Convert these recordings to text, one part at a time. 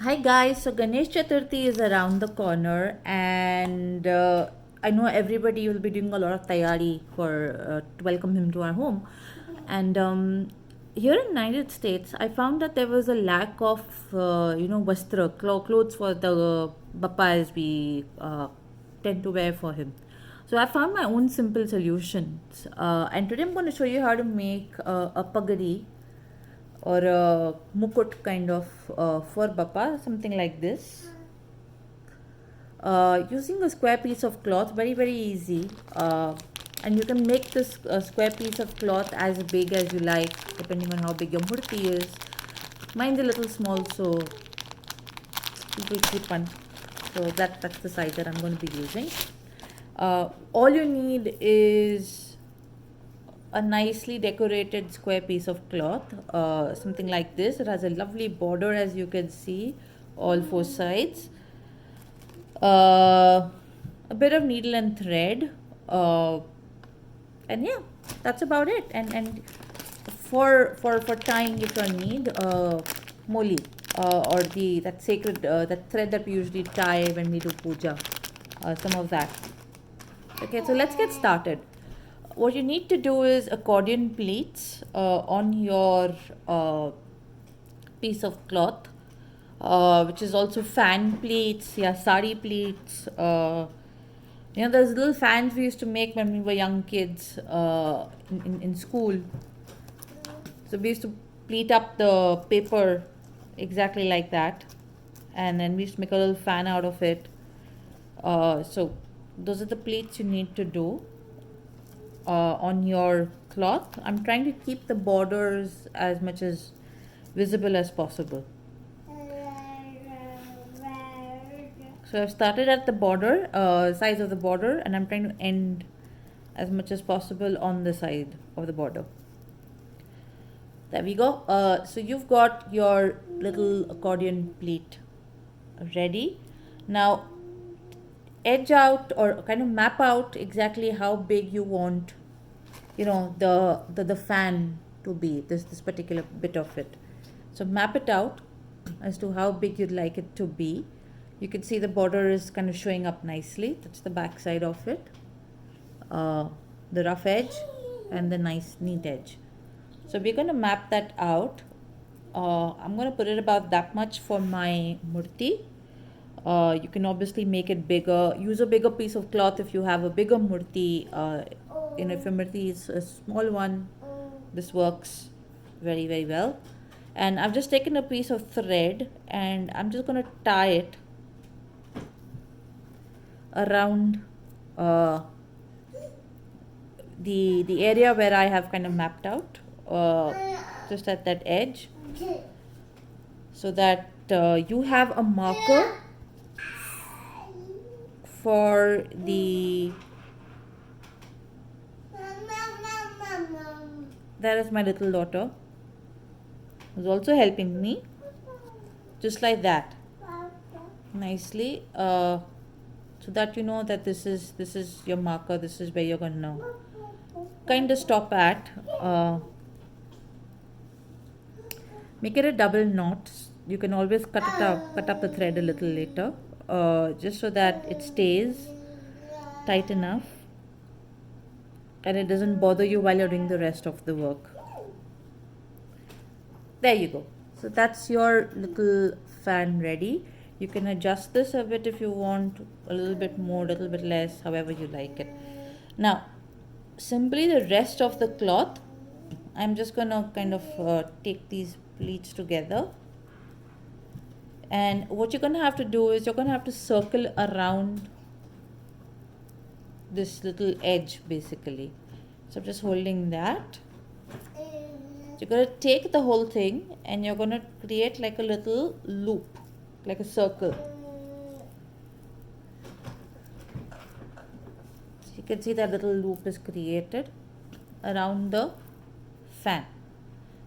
Hi guys, so Ganesh Chaturthi is around the corner, and I know everybody will be doing a lot of tayari to welcome him to our home. And here in United States, I found that there was a lack of vastra clothes for the Bappa as we tend to wear for him. So I found my own simple solutions, and today I'm going to show you how to make a pagadi or a mukut kind of for Bappa, something like this. Using a square piece of cloth, very easy. And you can make this square piece of cloth as big as you like, depending on how big your murti is. Mine's a little small, so it will keep on. So that's the size that I'm going to be using. All you need is a nicely decorated square piece of cloth, something like this. It has a lovely border, as you can see, all four sides. A bit of needle and thread, and yeah, that's about it. And for tying, if you need moli, or that sacred that thread that we usually tie when we do puja, some of that. Okay, so let's get started. What you need to do is accordion pleats on your piece of cloth, which is also fan pleats, yeah, sari pleats. Those little fans we used to make when we were young kids in school. So we used to pleat up the paper exactly like that, and then we used to make a little fan out of it. So those are the pleats you need to do on your cloth. I'm trying to keep the borders as much as visible as possible. So I've started at the border, size of the border, and I'm trying to end as much as possible on the side of the border. There we go. So you've got your little accordion pleat ready. Now edge out or kind of map out exactly how big you want, the fan to be, this particular bit of it. So map it out as to how big you'd like it to be. You can see the border is kind of showing up nicely. That's the back side of it, the rough edge and the nice neat edge. So we're going to map that out. I'm going to put it about that much for my murti. You can obviously make it bigger. Use a bigger piece of cloth if you have a bigger murti. If your murti is a small one, this works very well. And I've just taken a piece of thread and I'm just going to tie it around the area where I have kind of mapped out, just at that edge, so that you have a marker for the. That is my little daughter, who's also helping me, just like that, nicely, so that you know that this is your marker. This is where you're gonna kind of stop at. Make it a double knot. You can always cut up the thread a little later, just so that it stays tight enough and it doesn't bother you while you're doing the rest of the work. There you go. So that's your little fan ready. You can adjust this a bit if you want, a little bit more, a little bit less, however you like it. Now, simply the rest of the cloth, I'm just gonna kind of take these pleats together, and what you're gonna have to do is you're gonna have to circle around this little edge basically. So I'm just holding that. You're going to take the whole thing and you're going to create like a little loop, like a circle. So you can see that little loop is created around the fan.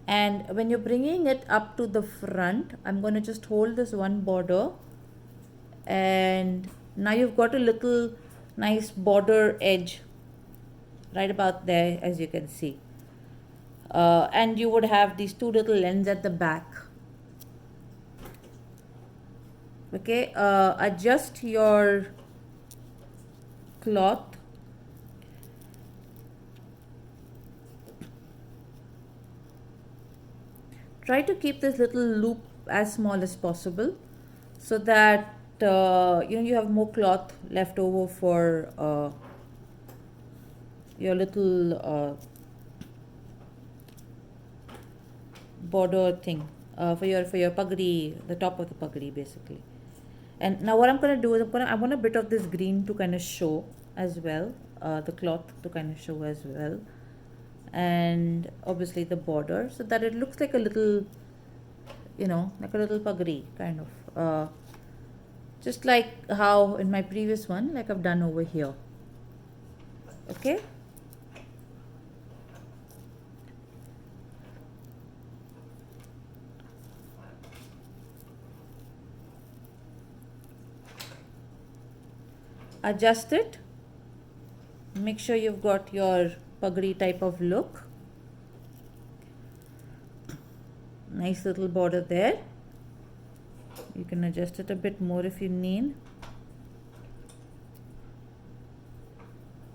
And when you're bringing it up to the front, I'm going to just hold this one border, and now you've got a little nice border edge right about there, as you can see. And you would have these two little ends at the back. Okay, adjust your cloth. Try to keep this little loop as small as possible so that you have more cloth left over for your little border thing, for your pagri, the top of the pagri basically. And now what I'm going to do is I want a bit of this green to kind of show as well, the cloth to kind of show as well, and obviously the border, so that it looks like a little, like a little pagri kind of, just like how in my previous one, like I've done over here. Okay. Adjust it. Make sure you've got your pagri type of look. Nice little border there. You can adjust it a bit more if you need.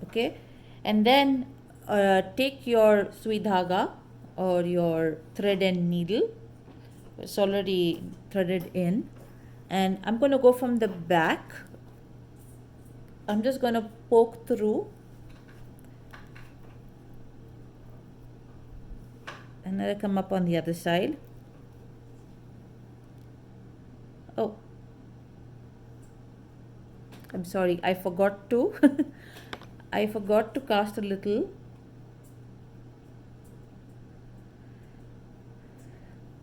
Okay, and then take your sui dhaga or your thread and needle. It's already threaded in, and I'm going to go from the back. I'm just going to poke through, and I'll come up on the other side. Oh, I'm sorry, I forgot to I forgot to cast a little.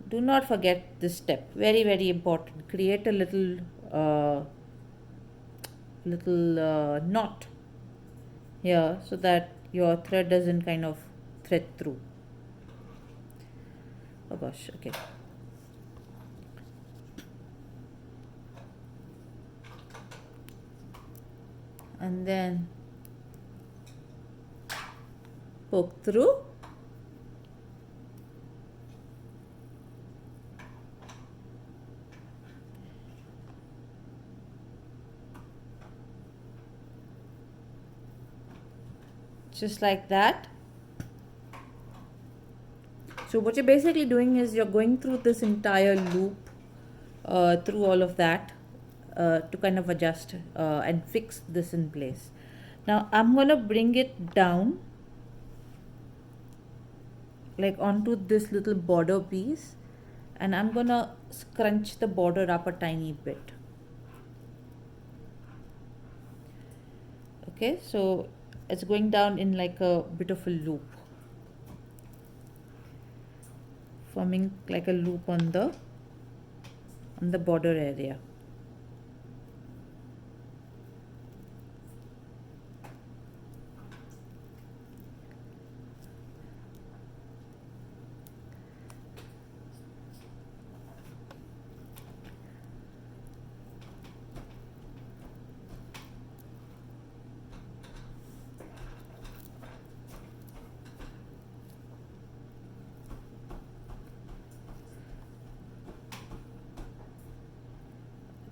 Do not forget this step, very very important. Create a little knot here so that your thread doesn't kind of thread through. Oh gosh, okay. And then poke through. Just like that. So what you're basically doing is you're going through this entire loop, through all of that, to kind of adjust and fix this in place. Now I'm going to bring it down like onto this little border piece, and I'm going to scrunch the border up a tiny bit. Okay, so it's going down in like a bit of a loop, forming like a loop on the border area.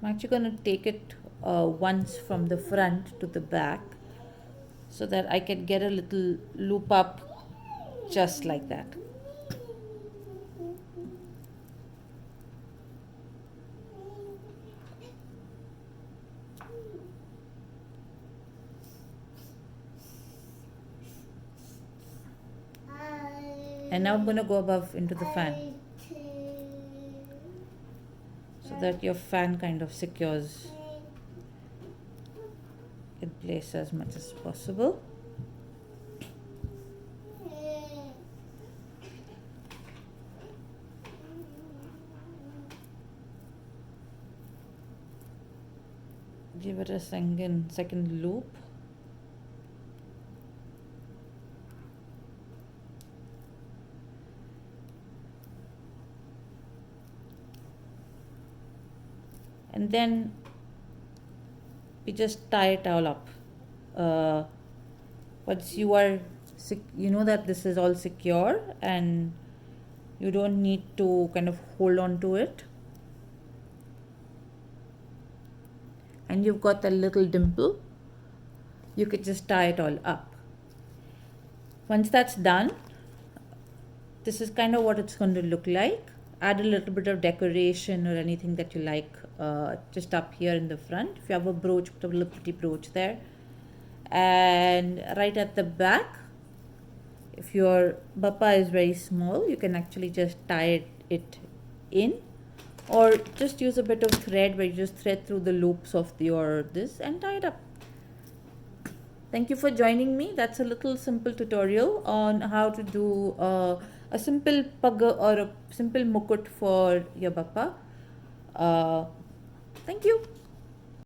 I'm actually going to take it once from the front to the back so that I can get a little loop up just like that. And now I'm going to go above into the fan so that your fan kind of secures in place as much as possible. Give it a second loop. And then we just tie it all up. Once you are, you know that this is all secure and you don't need to kind of hold on to it. and you've got a little dimple, you could just tie it all up. Once that's done, this is kind of what it's going to look like. Add a little bit of decoration or anything that you like just up here in the front. If you have a brooch, put a little pretty brooch there. And right at the back, if your bappa is very small, you can actually just tie it in, or just use a bit of thread where you just thread through the loops of your this and tie it up. Thank you for joining me. That's a little simple tutorial on how to do a simple pagga or a simple mukut for your bappa. Thank you.